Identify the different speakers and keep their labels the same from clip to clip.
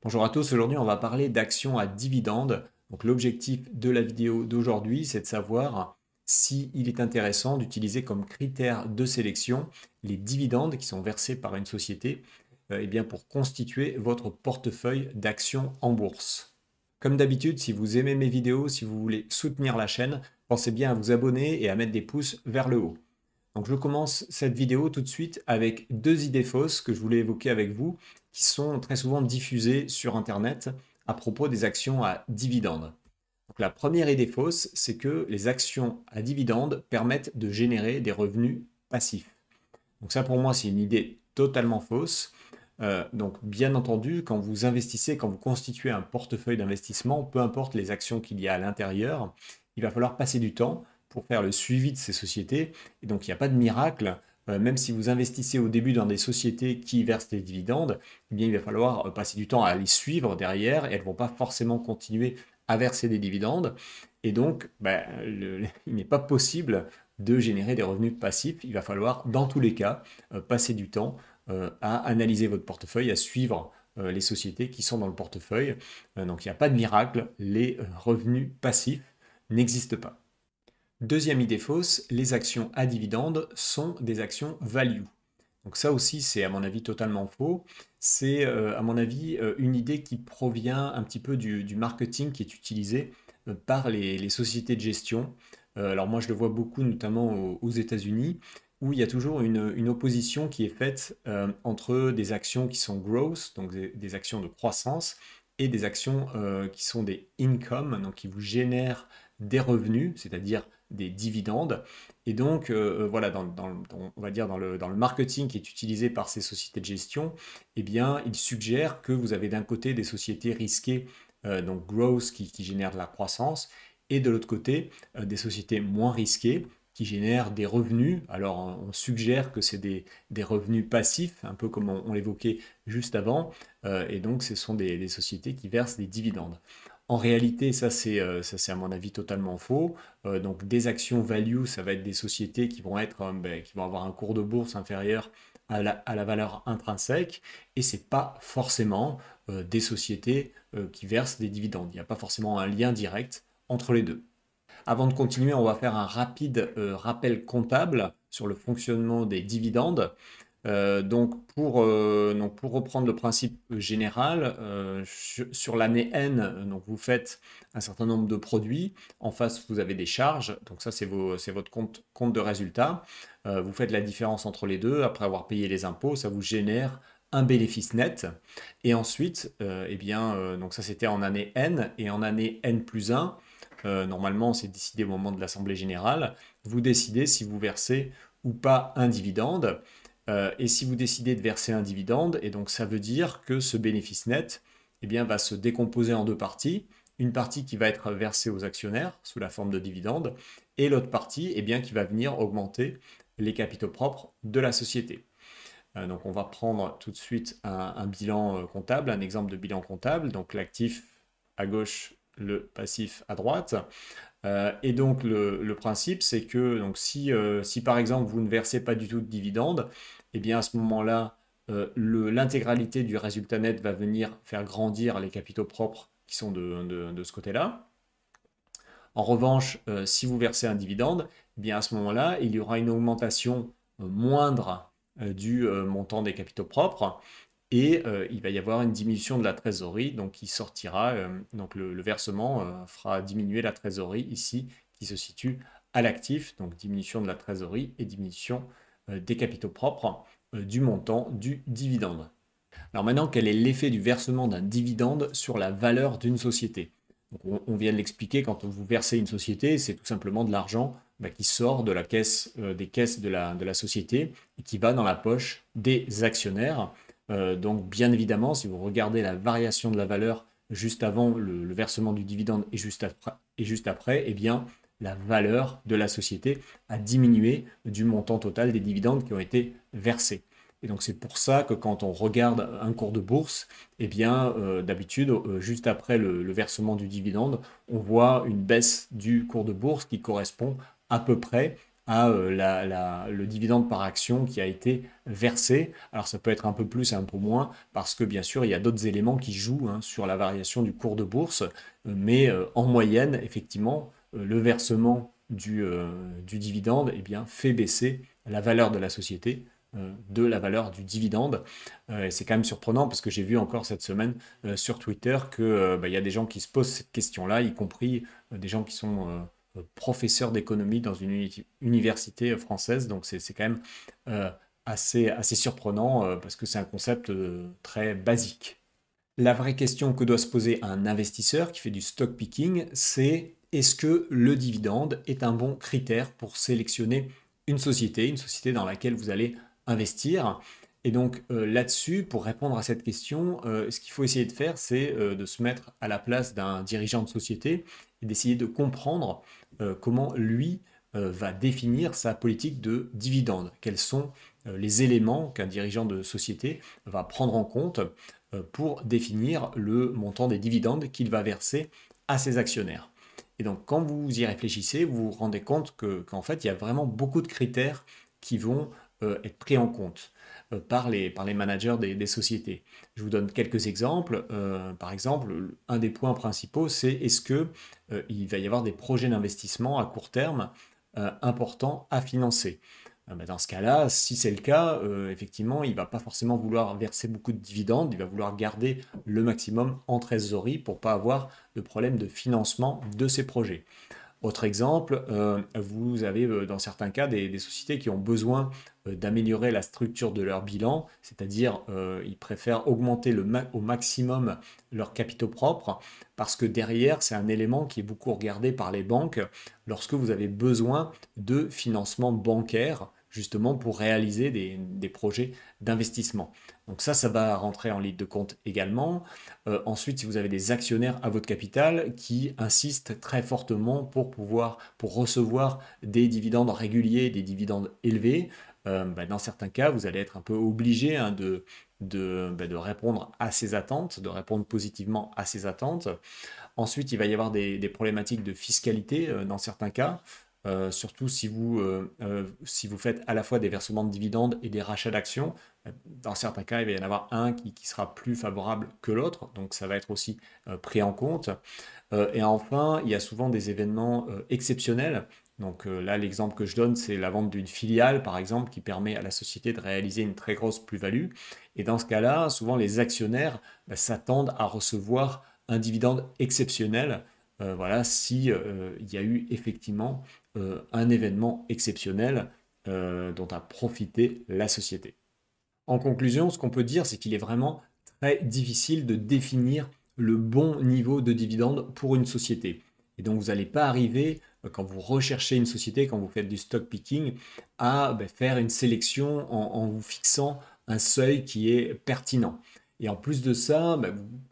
Speaker 1: Bonjour à tous, aujourd'hui on va parler d'actions à dividendes. Donc l'objectif de la vidéo d'aujourd'hui, c'est de savoir s'il est intéressant d'utiliser comme critère de sélection les dividendes qui sont versés par une société eh bien pour constituer votre portefeuille d'actions en bourse. Comme d'habitude, si vous aimez mes vidéos, si vous voulez soutenir la chaîne, pensez bien à vous abonner et à mettre des pouces vers le haut. Donc je commence cette vidéo tout de suite avec deux idées fausses que je voulais évoquer avec vous, qui sont très souvent diffusées sur Internet à propos des actions à dividendes. Donc la première idée fausse, c'est que les actions à dividendes permettent de générer des revenus passifs. Donc ça pour moi c'est une idée totalement fausse. Donc bien entendu, quand vous investissez, quand vous constituez un portefeuille d'investissement, peu importe les actions qu'il y a à l'intérieur, il va falloir passer du temps pour faire le suivi de ces sociétés. Et donc il n'y a pas de miracle. Même si vous investissez au début dans des sociétés qui versent des dividendes, eh bien, il va falloir passer du temps à les suivre derrière et elles ne vont pas forcément continuer à verser des dividendes. Et donc, il n'est pas possible de générer des revenus passifs. Il va falloir, dans tous les cas, passer du temps à analyser votre portefeuille, à suivre les sociétés qui sont dans le portefeuille. Donc il n'y a pas de miracle, les revenus passifs n'existent pas. Deuxième idée fausse, les actions à dividendes sont des actions value. Donc ça aussi, c'est à mon avis totalement faux. C'est à mon avis une idée qui provient un petit peu du marketing qui est utilisé par les sociétés de gestion. Alors moi, je le vois beaucoup, notamment aux États-Unis, où il y a toujours une opposition qui est faite entre des actions qui sont growth, donc des actions de croissance, et des actions qui sont des income, donc qui vous génèrent des revenus, c'est-à-dire des dividendes. Et donc, voilà, on va dire dans le marketing qui est utilisé par ces sociétés de gestion, eh bien, il suggère que vous avez d'un côté des sociétés risquées, donc growth qui génèrent de la croissance, et de l'autre côté, des sociétés moins risquées qui génèrent des revenus. Alors, on suggère que c'est des revenus passifs, un peu comme on l'évoquait juste avant, et donc ce sont des sociétés qui versent des dividendes. En réalité, ça c'est à mon avis totalement faux. Donc des actions value, ça va être des sociétés qui vont être, qui vont avoir un cours de bourse inférieur à la valeur intrinsèque, et c'est pas forcément des sociétés qui versent des dividendes. Il n'y a pas forcément un lien direct entre les deux. Avant de continuer, on va faire un rapide rappel comptable sur le fonctionnement des dividendes. Donc pour reprendre le principe général, sur l'année N, donc vous faites un certain nombre de produits. En face, vous avez des charges. Donc ça, c'est votre compte de résultat. Vous faites la différence entre les deux. Après avoir payé les impôts, ça vous génère un bénéfice net. Et ensuite, donc ça c'était en année N. Et en année N plus 1, normalement c'est décidé au moment de l'Assemblée générale, vous décidez si vous versez ou pas un dividende. Et si vous décidez de verser un dividende, et donc ça veut dire que ce bénéfice net eh bien, va se décomposer en deux parties. Une partie qui va être versée aux actionnaires sous la forme de dividende, et l'autre partie eh bien, qui va venir augmenter les capitaux propres de la société. Donc on va prendre tout de suite un bilan comptable, un exemple de bilan comptable. Donc l'actif à gauche, le passif à droite. Et donc le principe, c'est que donc, si par exemple vous ne versez pas du tout de dividendes, eh bien à ce moment-là, l'intégralité du résultat net va venir faire grandir les capitaux propres qui sont de ce côté-là. En revanche, si vous versez un dividende, eh bien à ce moment-là, il y aura une augmentation moindre du montant des capitaux propres, et il va y avoir une diminution de la trésorerie, donc qui sortira, donc le versement fera diminuer la trésorerie ici, qui se situe à l'actif, donc diminution de la trésorerie et diminution des capitaux propres du montant du dividende. Alors maintenant, quel est l'effet du versement d'un dividende sur la valeur d'une société? Donc, on vient de l'expliquer, quand vous versez une société, c'est tout simplement de l'argent qui sort de la caisse, des caisses de la société et qui va dans la poche des actionnaires. Donc bien évidemment, si vous regardez la variation de la valeur juste avant le versement du dividende et juste après, eh bien, la valeur de la société a diminué du montant total des dividendes qui ont été versés. Et donc c'est pour ça que quand on regarde un cours de bourse, eh bien d'habitude, juste après le versement du dividende, on voit une baisse du cours de bourse qui correspond à peu près à le dividende par action qui a été versé. Alors ça peut être un peu plus, un peu moins, parce que bien sûr, il y a d'autres éléments qui jouent hein, sur la variation du cours de bourse, mais en moyenne, effectivement, le versement du dividende eh bien, fait baisser la valeur de la société de la valeur du dividende. Et c'est quand même surprenant parce que j'ai vu encore cette semaine sur Twitter que bah, y a des gens qui se posent cette question-là, y compris des gens qui sont professeurs d'économie dans une université française. Donc c'est quand même euh, assez surprenant parce que c'est un concept très basique. La vraie question que doit se poser un investisseur qui fait du stock picking, c'est est-ce que le dividende est un bon critère pour sélectionner une société dans laquelle vous allez investir. Et donc là-dessus, pour répondre à cette question, ce qu'il faut essayer de faire, c'est de se mettre à la place d'un dirigeant de société et d'essayer de comprendre comment lui va définir sa politique de dividende. Quels sont les éléments qu'un dirigeant de société va prendre en compte pour définir le montant des dividendes qu'il va verser à ses actionnaires. Et donc, quand vous y réfléchissez, vous vous rendez compte qu'en fait, il y a vraiment beaucoup de critères qui vont être pris en compte par les managers des sociétés. Je vous donne quelques exemples. Par exemple, un des points principaux, c'est est-ce que il va y avoir des projets d'investissement à court terme importants à financer. Bah, dans ce cas-là, si c'est le cas, effectivement, il ne va pas forcément vouloir verser beaucoup de dividendes, il va vouloir garder le maximum en trésorerie pour ne pas avoir de problème de financement de ses projets. Autre exemple, vous avez dans certains cas des sociétés qui ont besoin d'améliorer la structure de leur bilan, c'est-à-dire ils préfèrent augmenter au maximum leurs capitaux propres parce que derrière, c'est un élément qui est beaucoup regardé par les banques lorsque vous avez besoin de financement bancaire justement pour réaliser des projets d'investissement. Donc ça va rentrer en ligne de compte également. Ensuite, si vous avez des actionnaires à votre capital qui insistent très fortement pour recevoir des dividendes réguliers, des dividendes élevés, bah, dans certains cas, vous allez être un peu obligé hein, de répondre à ces attentes, de répondre positivement à ces attentes. Ensuite, il va y avoir des problématiques de fiscalité dans certains cas. Surtout si vous faites à la fois des versements de dividendes et des rachats d'actions. Dans certains cas, il va y en avoir un qui sera plus favorable que l'autre, donc ça va être aussi pris en compte. Et enfin, il y a souvent des événements exceptionnels. Donc là, l'exemple que je donne, c'est la vente d'une filiale, par exemple, qui permet à la société de réaliser une très grosse plus-value. Et dans ce cas-là, souvent les actionnaires bah, s'attendent à recevoir un dividende exceptionnel. Voilà, si il y a eu effectivement un événement exceptionnel dont a profité la société. En conclusion, ce qu'on peut dire, c'est qu'il est vraiment très difficile de définir le bon niveau de dividende pour une société. Et donc, vous n'allez pas arriver, quand vous recherchez une société, quand vous faites du stock picking, à faire une sélection en vous fixant un seuil qui est pertinent. Et en plus de ça,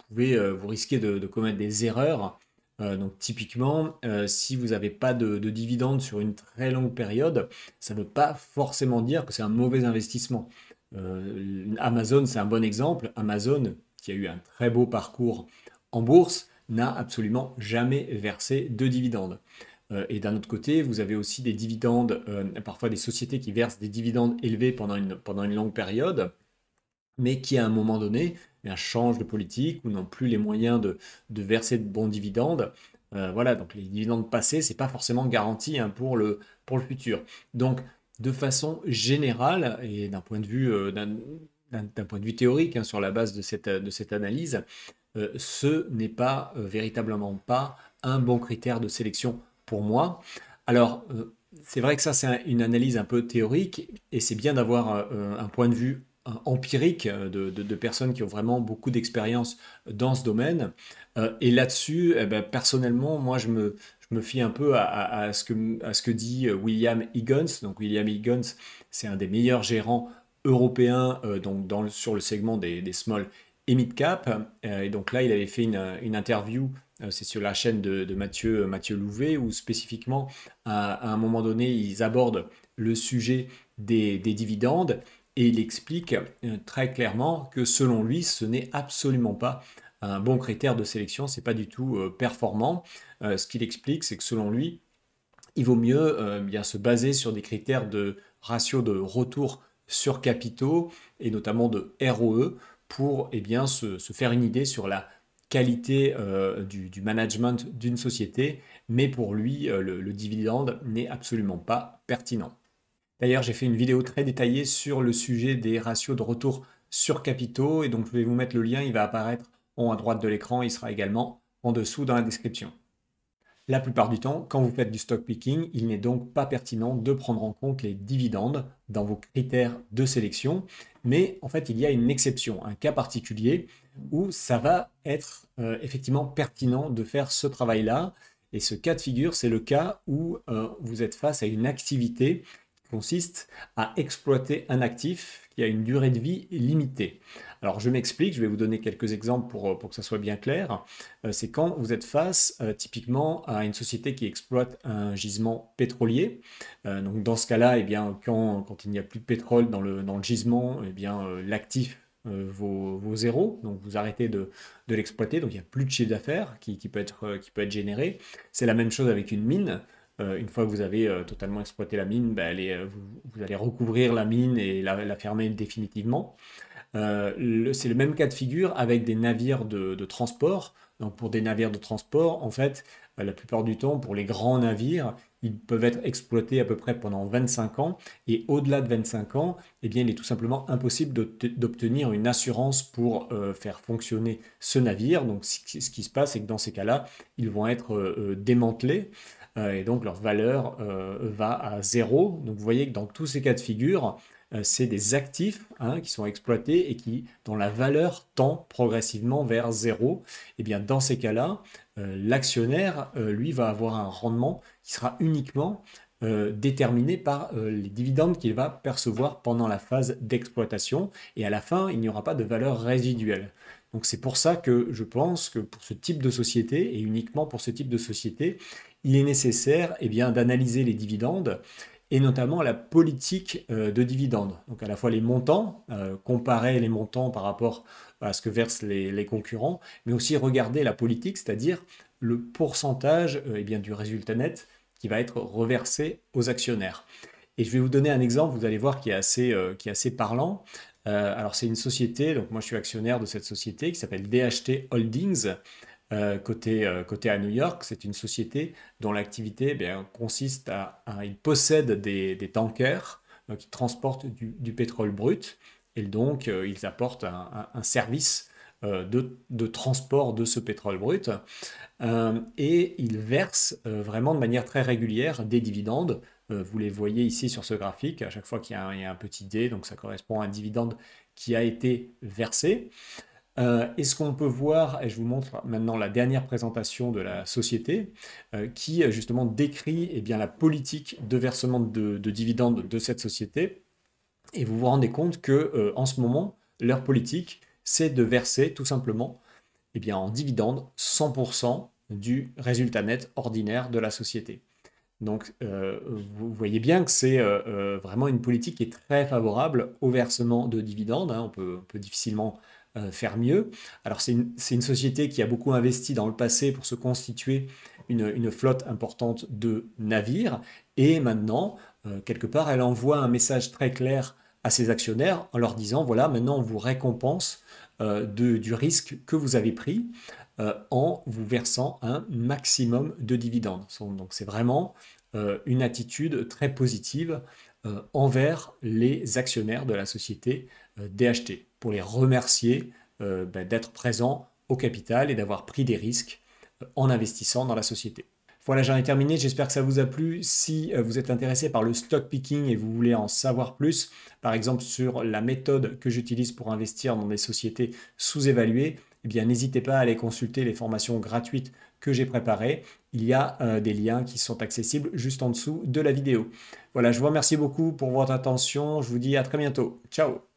Speaker 1: vous risquez de commettre des erreurs. Donc typiquement, si vous n'avez pas de dividendes sur une très longue période, ça ne veut pas forcément dire que c'est un mauvais investissement. Amazon, c'est un bon exemple. Amazon, qui a eu un très beau parcours en bourse, n'a absolument jamais versé de dividendes. Et d'un autre côté, vous avez aussi des dividendes, parfois des sociétés qui versent des dividendes élevés pendant une longue période, mais qui à un moment donné changent de politique ou n'ont plus les moyens de verser de bons dividendes. Voilà, donc les dividendes passés, c'est pas forcément garanti hein, pour le futur. Donc, de façon générale, et d'un point de vue théorique, hein, sur la base de cette analyse, ce n'est pas véritablement pas un bon critère de sélection pour moi. Alors, c'est vrai que ça, c'est une analyse un peu théorique, et c'est bien d'avoir un point de vue empirique de personnes qui ont vraiment beaucoup d'expérience dans ce domaine. Et là-dessus, eh ben, personnellement, moi, je me fie un peu à ce que dit William Higgins. Donc, William Higgins, c'est un des meilleurs gérants européens donc sur le segment des small et mid cap. Et donc là, il avait fait une interview, c'est sur la chaîne de Mathieu Louvet, où spécifiquement, à un moment donné, ils abordent le sujet des dividendes. Et il explique très clairement que selon lui, ce n'est absolument pas un bon critère de sélection, c'est pas du tout performant. Ce qu'il explique, c'est que selon lui, il vaut mieux bien se baser sur des critères de ratio de retour sur capitaux et notamment de ROE pour bien, se faire une idée sur la qualité du management d'une société, mais pour lui, le dividende n'est absolument pas pertinent. D'ailleurs, j'ai fait une vidéo très détaillée sur le sujet des ratios de retour sur capitaux, et donc je vais vous mettre le lien, il va apparaître en haut à droite de l'écran, il sera également en dessous dans la description. La plupart du temps, quand vous faites du stock picking, il n'est donc pas pertinent de prendre en compte les dividendes dans vos critères de sélection, mais en fait, il y a une exception, un cas particulier où ça va être effectivement pertinent de faire ce travail-là. Et ce cas de figure, c'est le cas où vous êtes face à une activité qui consiste à exploiter un actif qui a une durée de vie limitée. Alors je m'explique, je vais vous donner quelques exemples pour que ça soit bien clair. C'est quand vous êtes face typiquement à une société qui exploite un gisement pétrolier. Donc dans ce cas-là, eh bien, quand il n'y a plus de pétrole dans le gisement, eh bien, l'actif vaut zéro, donc vous arrêtez de l'exploiter, donc il n'y a plus de chiffre d'affaires qui peut être généré. C'est la même chose avec une mine. Une fois que vous avez totalement exploité la mine, ben, vous allez recouvrir la mine et la fermer définitivement. C'est le même cas de figure avec des navires de transport. Donc pour des navires de transport, en fait, la plupart du temps, pour les grands navires, ils peuvent être exploités à peu près pendant 25 ans. Et au-delà de 25 ans, eh bien, il est tout simplement impossible d'obtenir une assurance pour faire fonctionner ce navire. Donc ce qui se passe, c'est que dans ces cas-là, ils vont être démantelés. Et donc leur valeur va à zéro. Donc vous voyez que dans tous ces cas de figure, c'est des actifs qui sont exploités et dont la valeur tend progressivement vers zéro. Et bien dans ces cas-là, l'actionnaire, lui, va avoir un rendement qui sera uniquement déterminé par les dividendes qu'il va percevoir pendant la phase d'exploitation. Et à la fin, il n'y aura pas de valeur résiduelle. Donc c'est pour ça que je pense que pour ce type de société, et uniquement pour ce type de société, il est nécessaire d'analyser les dividendes et notamment la politique de dividendes. Donc à la fois les montants, comparer les montants par rapport à ce que versent les concurrents, mais aussi regarder la politique, c'est-à-dire le pourcentage du résultat net qui va être reversé aux actionnaires. Et je vais vous donner un exemple, vous allez voir qui est assez parlant. Alors c'est une société, donc moi je suis actionnaire de cette société qui s'appelle DHT Holdings. Côté à New York, c'est une société dont l'activité consiste ils possèdent des tankers qui transportent du pétrole brut et donc ils apportent un service de transport de ce pétrole brut et ils versent vraiment de manière très régulière des dividendes. Vous les voyez ici sur ce graphique, à chaque fois qu'il y a un petit dé, donc ça correspond à un dividende qui a été versé. Et ce qu'on peut voir, et je vous montre maintenant la dernière présentation de la société, qui justement décrit la politique de versement de dividendes de cette société. Et vous vous rendez compte que en ce moment, leur politique, c'est de verser tout simplement en dividende 100% du résultat net ordinaire de la société. Donc, vous voyez bien que c'est vraiment une politique qui est très favorable au versement de dividendes. On peut difficilement faire mieux. Alors, c'est une société qui a beaucoup investi dans le passé pour se constituer une flotte importante de navires. Et maintenant, quelque part, elle envoie un message très clair à ses actionnaires en leur disant, voilà, maintenant on vous récompense du risque que vous avez pris en vous versant un maximum de dividendes. Donc c'est vraiment une attitude très positive envers les actionnaires de la société DHT, pour les remercier d'être présents au capital et d'avoir pris des risques en investissant dans la société. Voilà, j'en ai terminé, j'espère que ça vous a plu. Si vous êtes intéressé par le stock picking et vous voulez en savoir plus, par exemple sur la méthode que j'utilise pour investir dans des sociétés sous-évaluées, eh bien n'hésitez pas à aller consulter les formations gratuites que j'ai préparées. Il y a des liens qui sont accessibles juste en dessous de la vidéo. Voilà, je vous remercie beaucoup pour votre attention, je vous dis à très bientôt. Ciao!